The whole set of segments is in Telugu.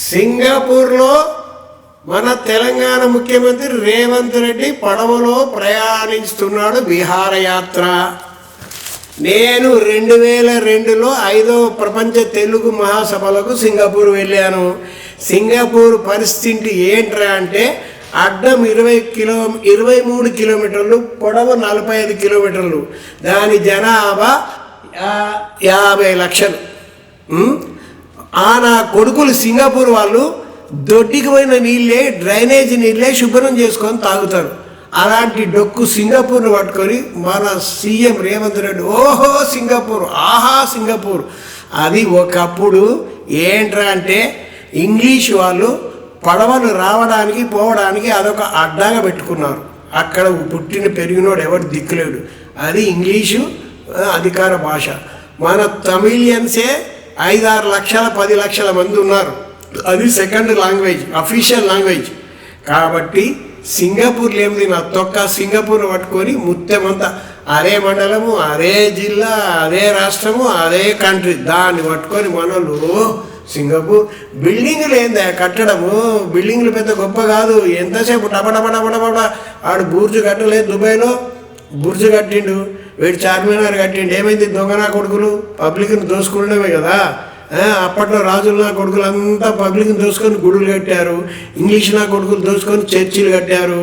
సింగపూర్లో మన తెలంగాణ ముఖ్యమంత్రి రేవంత్ రెడ్డి పడవలో ప్రయాణిస్తున్నాడు విహారయాత్ర. నేను 2002లో 5వ ప్రపంచ తెలుగు మహాసభలకు సింగపూర్ వెళ్ళాను. సింగపూర్ పరిస్థితి ఏంట్రా అంటే అడ్డం 23 కిలోమీటర్లు, పొడవు 45 కిలోమీటర్లు, దాని జనాభా 50 లక్షలు. నా కొడుకులు సింగపూర్ వాళ్ళు దొడ్డికి పోయిన నీళ్ళే, డ్రైనేజీ నీళ్ళే శుభ్రం చేసుకొని తాగుతారు. అలాంటి డొక్కు సింగపూర్ను పట్టుకొని మన సీఎం రేవంత్ రెడ్డి ఓహో సింగపూర్, ఆహా సింగపూర్. అది ఒకప్పుడు ఏంట్రా అంటే ఇంగ్లీష్ వాళ్ళు పడవలు రావడానికి పోవడానికి అదొక అడ్డాగా పెట్టుకున్నారు. అక్కడ పుట్టిన పెరిగినోడు ఎవరు దిక్కులేడు. అది ఇంగ్లీషు అధికార భాష. మన తమిళియన్సే 5-6 లక్షల 10 లక్షల మంది ఉన్నారు. అది సెకండ్ లాంగ్వేజ్, అఫీషియల్ లాంగ్వేజ్. కాబట్టి సింగపూర్లో ఏమిది నా తొక్క సింగపూర్ను పట్టుకొని ముత్తెమంతా అదే మండలము, అదే జిల్లా, అదే రాష్ట్రము, అదే కంట్రీ, దాన్ని పట్టుకొని మనలు సింగపూర్. బిల్డింగులు ఏందా కట్టడము, బిల్డింగులు పెద్ద గొప్ప కాదు. ఎంతసేపు టపటపటపటపట ఆడు బూర్జు కట్టలేదు, దుబాయ్లో బుర్జు కట్టిండు, వీడు చార్మినార్ కట్టిండు. ఏమైంది? దొంగనా కొడుకులు పబ్లిక్ని దోసుకుండమే కదా. అప్పట్లో రాజుల కొడుకులు అంతా పబ్లిక్ని దోసుకొని గుడులు కట్టారు, ఇంగ్లీష్ నా కొడుకులు దోసుకొని చర్చిలు కట్టారు,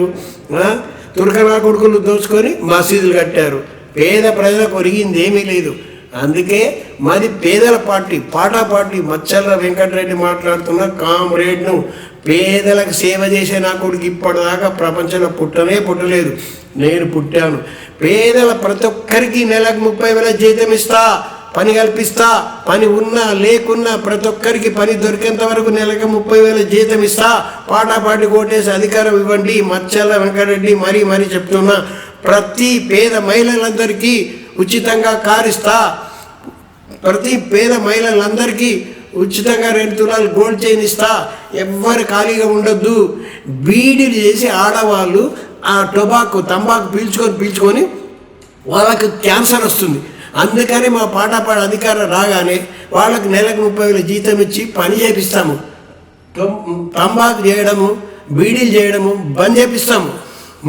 తుర్కనా కొడుకులు దోసుకొని మసీదులు కట్టారు. పేద ప్రజలకు ఒరిగింది ఏమీ లేదు. అందుకే మాది పేదల పార్టీ, పాటా పార్టీ. మచ్చల్ల వెంకటరెడ్డి మాట్లాడుతున్న కామ్రేడ్ను. పేదలకు సేవ చేసే నా కొడుకు ఇప్పటిదాకా ప్రపంచంలో పుట్టలేదు. నేను పుట్టాను. పేదల ప్రతి ఒక్కరికి నెలకు 30,000 జీతం ఇస్తా, పని కల్పిస్తా. పని ఉన్నా లేకున్నా ప్రతి ఒక్కరికి పని దొరికేంత వరకు నెలకు 30,000 జీతం ఇస్తా. పాటాపాటి కోటేసి అధికారం ఇవ్వండి. మచ్చల్ల వెంకటరెడ్డి మరీ చెప్తున్నా. ప్రతి పేద మహిళలందరికీ ఉచితంగా కారిస్తా. ప్రతి పేద మహిళలందరికీ ఉచితంగా 2 తులాలు గోల్డ్ చైన్ ఇస్తా. ఎవ్వరు ఖాళీగా ఉండొద్దు. బీడీలు చేసి ఆడవాళ్ళు ఆ తంబాకు పీల్చుకొని వాళ్ళకు క్యాన్సర్ వస్తుంది. అందుకని మా పాటాపాటి అధికారం రాగానే వాళ్ళకి నెలకు 30,000 జీతం ఇచ్చి పని చేపిస్తాము. తంబాకు చేయడము, బీడీలు చేయడము బంద్ చేపిస్తాము,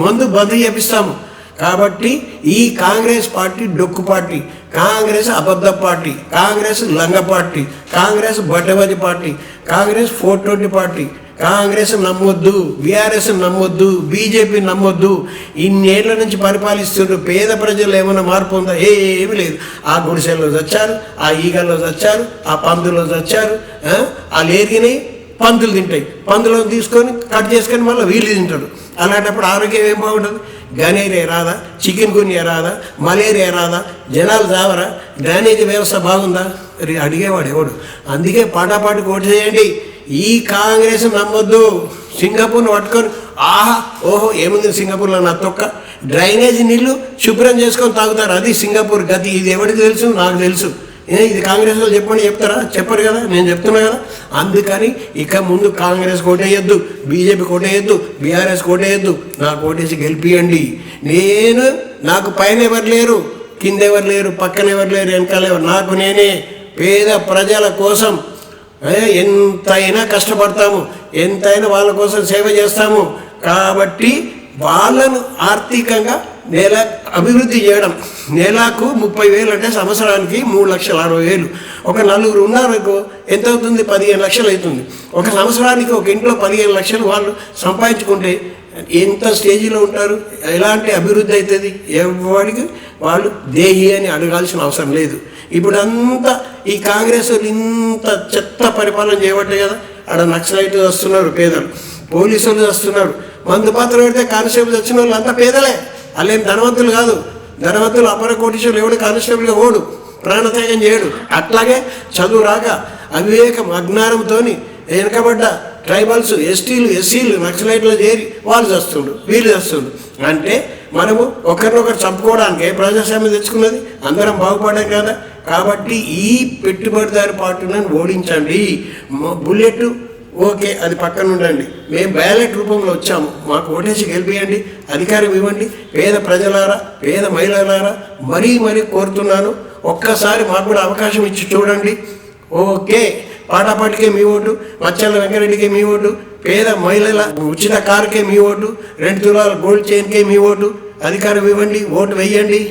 మందు బంద్ చేపిస్తాము. కాబట్టి ఈ కాంగ్రెస్ పార్టీ డొక్కు పార్టీ, కాంగ్రెస్ అబద్ధ పార్టీ, కాంగ్రెస్ లంగ పార్టీ, కాంగ్రెస్ బట్టబది పార్టీ, కాంగ్రెస్ 420 పార్టీ. కాంగ్రెస్ నమ్మొద్దు, బీఆర్ఎస్ నమ్మొద్దు, బీజేపీ నమ్మొద్దు. ఇన్నేళ్ల నుంచి పరిపాలిస్తున్నారు. పేద ప్రజలు ఏమైనా మార్పు ఉందా? ఏమీ లేదు. ఆ గుడిసెల్లో చచ్చారు, ఆ ఈగల్లో చచ్చారు, ఆ పందుల్లో చచ్చారు. ఆ లేరిగినాయి పందులు తింటాయి. పందులను తీసుకొని కట్ చేసుకొని మళ్ళీ వీళ్ళు తింటారు. అలాంటప్పుడు ఆరోగ్యం ఏం బాగుంటుంది? గనేరియా రాదా? చికెన్ గున్యా రాదా? మలేరియా రాదా? జనాలు చావరా? డ్రైనేజీ వ్యవస్థ బాగుందా? అడిగేవాడు ఎవడు? అందుకే పాటాపాటి ఓటు చేయండి. ఈ కాంగ్రెస్ నమ్మొద్దు. సింగపూర్ను పట్టుకొని ఆహా ఓహో ఏముంది సింగపూర్లో నా తొక్క, డ్రైనేజీ నీళ్లు శుభ్రం చేసుకొని తాగుతారు. అది సింగపూర్ గతి. ఇది ఎవరికి తెలుసు? నాకు తెలుసు. ఇది కాంగ్రెస్ వాళ్ళు చెప్తారా? చెప్పరు కదా, నేను చెప్తున్నా కదా. అందుకని ఇక ముందు కాంగ్రెస్ కోటేయద్దు, బీజేపీ కోటేయద్దు, బీఆర్ఎస్ కోటేయద్దు. నాకు కోటేసి గెలిపియండి. నాకు పైన ఎవరు లేరు, కింద ఎవరు లేరు, పక్కన ఎవరు లేరు, వెనకాల ఎవరు. నాకు నేనే. పేద ప్రజల కోసం ఎంతైనా కష్టపడతాము, ఎంతైనా వాళ్ళ కోసం సేవ చేస్తాము. కాబట్టి వాళ్ళను ఆర్థికంగా అభివృద్ధి చేయడం. నెలకు 30,000 అంటే సంవత్సరానికి 3,60,000. ఒక 4 ఉన్నారనుకో ఎంత అవుతుంది? 15 లక్షలు అవుతుంది. ఒక సంవత్సరానికి ఒక ఇంట్లో 15 లక్షలు వాళ్ళు సంపాదించుకుంటే ఎంత స్టేజీలో ఉంటారు? ఎలాంటి అభివృద్ధి అవుతుంది? ఎవరికి వాళ్ళు దేహి అని అడగాల్సిన అవసరం లేదు. ఇప్పుడు అంతా ఈ కాంగ్రెస్ వాళ్ళు ఇంత చెత్త పరిపాలన చేయబట్టే కదా ఆడ నక్సలైట్లు వస్తున్నారు, పేదలు పోలీసు వాళ్ళు వస్తున్నారు. మందు పాత్ర పెడితే కానిస్టేబుల్ వచ్చిన వాళ్ళు అంతా పేదలే. వాళ్ళేం ధనవంతులు కాదు. ధనవంతులు అపర కోటీశ్వరులు ఎవడు కానిస్టేబుల్గా ఓడు, ప్రాణత్యాగం చేయడు. అట్లాగే చదువు రాక అవివేకం అజ్ఞానంతో వెనకబడ్డ ట్రైబల్స్, ఎస్టీలు, ఎస్సీలు నక్సలైట్లో చేరి వాళ్ళు చేస్తుండ్రు, వీళ్ళు చేస్తుండ్రు. అంటే మనము ఒకరినొకరు చంపుకోవడానికే ప్రజాస్వామ్యం తెచ్చుకున్నది, అందరం బాగుపడ్డాం కదా. కాబట్టి ఈ పెట్టుబడిదారు పార్టీలను ఓడించండి. బుల్లెట్ ఓకే, అది పక్కన ఉండండి. మేము బ్యాలెట్ రూపంలో వచ్చాము, మాకు ఓటేసి గెలిపియండి, అధికారం ఇవ్వండి. పేద ప్రజలారా, పేద మహిళలారా మరీ కోరుతున్నాను. ఒక్కసారి మాకు కూడా అవకాశం ఇచ్చి చూడండి. ఓకే. పాటాపాటికే మీ ఓటు, మచ్చల వెంకరెడ్డికే మీ ఓటు, పేద మహిళల ఉచిత కారుకే మీ ఓటు, 2 తులాల గోల్డ్ చైన్కే మీ ఓటు. అధికారం ఇవ్వండి, ఓటు వెయ్యండి.